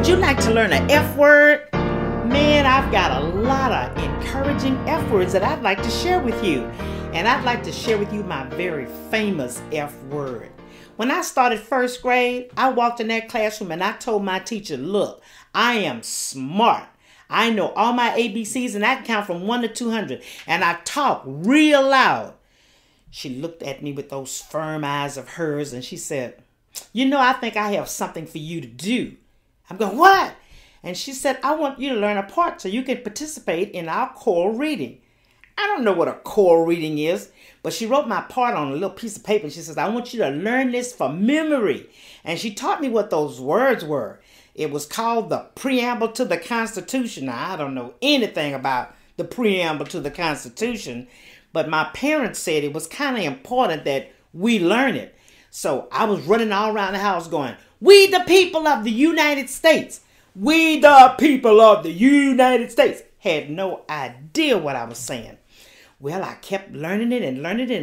Would you like to learn an F word? Man, I've got a lot of encouraging F words that I'd like to share with you. And I'd like to share with you my very famous F word. When I started first grade, I walked in that classroom and I told my teacher, look, I am smart. I know all my ABCs and I can count from 1 to 200. And I talk real loud. She looked at me with those firm eyes of hers and she said, you know, I think I have something for you to do. I'm going, what? And she said, I want you to learn a part so you can participate in our choral reading. I don't know what a choral reading is, but she wrote my part on a little piece of paper. She says, I want you to learn this for memory. And she taught me what those words were. It was called the preamble to the Constitution. Now, I don't know anything about the preamble to the Constitution, but my parents said it was kind of important that we learn it. So I was running all around the house going, we the people of the United States. We the people of the United States. Had no idea what I was saying. Well, I kept learning it, and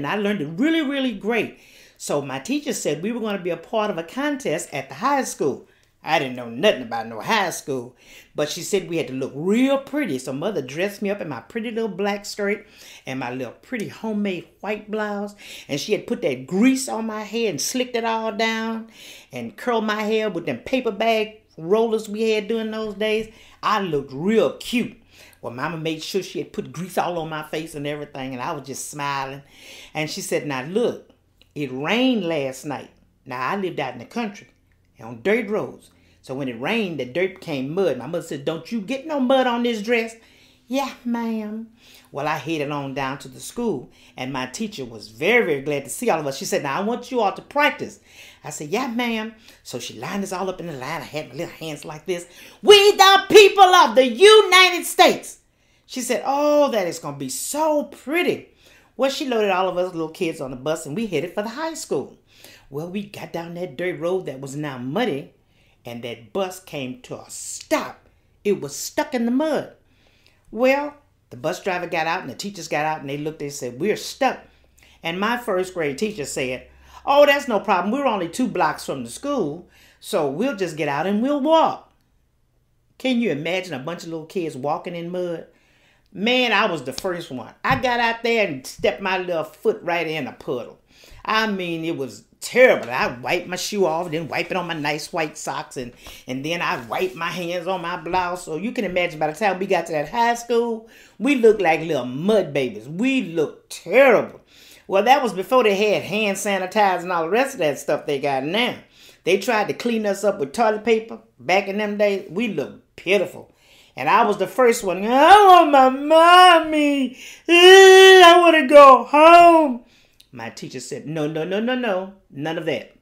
I learned it really, really great. So my teacher said we were going to be a part of a contest at the high school. I didn't know nothing about no high school, but she said we had to look real pretty. So mother dressed me up in my pretty little black skirt and my little pretty homemade white blouse. And she had put that grease on my hair and slicked it all down and curled my hair with them paper bag rollers we had during those days. I looked real cute. Well, mama made sure she had put grease all on my face and everything, and I was just smiling. And she said, now look, it rained last night. Now, I lived out in the country on dirt roads. So when it rained, the dirt became mud. My mother said, don't you get no mud on this dress. Yeah, ma'am. Well, I headed on down to the school, and my teacher was very, very glad to see all of us. She said, now, I want you all to practice. I said, yeah, ma'am. So she lined us all up in the line. I had my little hands like this. We the people of the United States. She said, oh, that is going to be so pretty. Well, she loaded all of us little kids on the bus, and we headed for the high school. Well, we got down that dirt road that was now muddy, and that bus came to a stop. It was stuck in the mud. Well, the bus driver got out and the teachers got out and they looked and said, we're stuck. And my first grade teacher said, oh, that's no problem. We're only 2 blocks from the school, so we'll just get out and we'll walk. Can you imagine a bunch of little kids walking in mud? Man, I was the first one. I got out there and stepped my little foot right in a puddle. I mean, it was terrible. I wiped my shoe off, then wipe it on my nice white socks, and then I wiped my hands on my blouse. So you can imagine by the time we got to that high school, we looked like little mud babies. We looked terrible. Well, that was before they had hand sanitizer and all the rest of that stuff they got now. They tried to clean us up with toilet paper. Back in them days, we looked pitiful. And I was the first one. I want my mommy. I want to go home. My teacher said, no, none of that.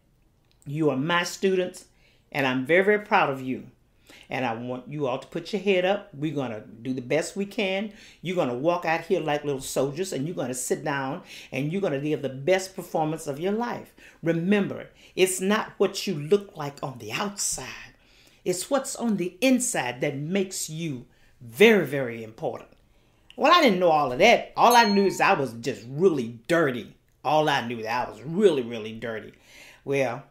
You are my students, and I'm very, very proud of you. And I want you all to put your head up. We're going to do the best we can. You're going to walk out here like little soldiers, and you're going to sit down, and you're going to give the best performance of your life. Remember, it's not what you look like on the outside. It's what's on the inside that makes you very, very important. Well, I didn't know all of that. All I knew is I was just really dirty. All I knew that I was really, really dirty. Well,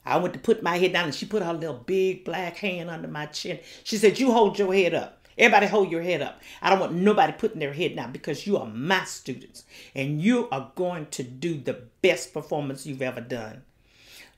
I went to put my head down and she put her little big black hand under my chin. She said, you hold your head up. Everybody hold your head up. I don't want nobody putting their head down because you are my students and you are going to do the best performance you've ever done.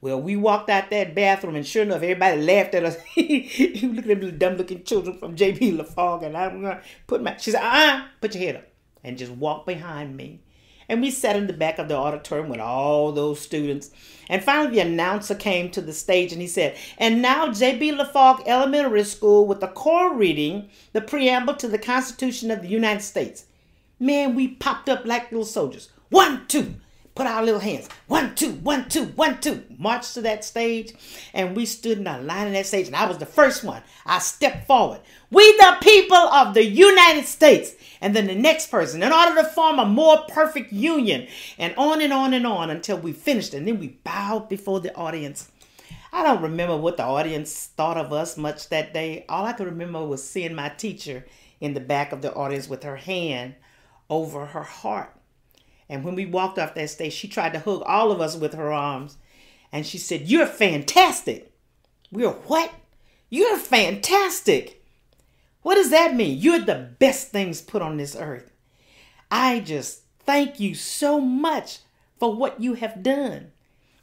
Well, we walked out that bathroom and sure enough, everybody laughed at us. Look at them little dumb looking children from J.B. LaFog. And I'm going to put she said, put your head up and just walk behind me. And we sat in the back of the auditorium with all those students. And finally, the announcer came to the stage and he said, and now J.B. LaFog Elementary School with the choral reading, the preamble to the Constitution of the United States. Man, we popped up like little soldiers. 1, 2. Put our little hands. 1, 2, 1, 2, 1, 2. Marched to that stage. And we stood in a line in that stage. And I was the first one. I stepped forward. We the people of the United States. And then the next person. In order to form a more perfect union. And on and on and on until we finished. And then we bowed before the audience. I don't remember what the audience thought of us much that day. All I could remember was seeing my teacher in the back of the audience with her hand over her heart. And when we walked off that stage, she tried to hug all of us with her arms. And she said, you're fantastic. We're what? You're fantastic. What does that mean? You're the best things put on this earth. I just thank you so much for what you have done.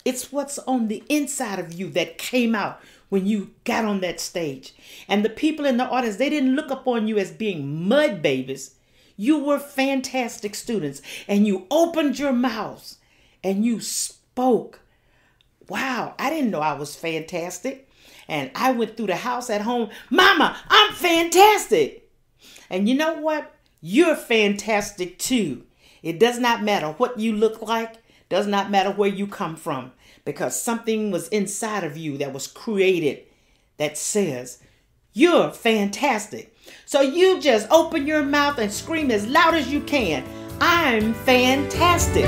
It's what's on the inside of you that came out when you got on that stage. And the people in the audience, they didn't look upon you as being mud babies. You were fantastic students, and you opened your mouths and you spoke. Wow, I didn't know I was fantastic. And I went through the house at home. Mama, I'm fantastic. And you know what? You're fantastic too. It does not matter what you look like. Does not matter where you come from. Because something was inside of you that was created that says, you're fantastic. So you just open your mouth and scream as loud as you can. I'm fantastic.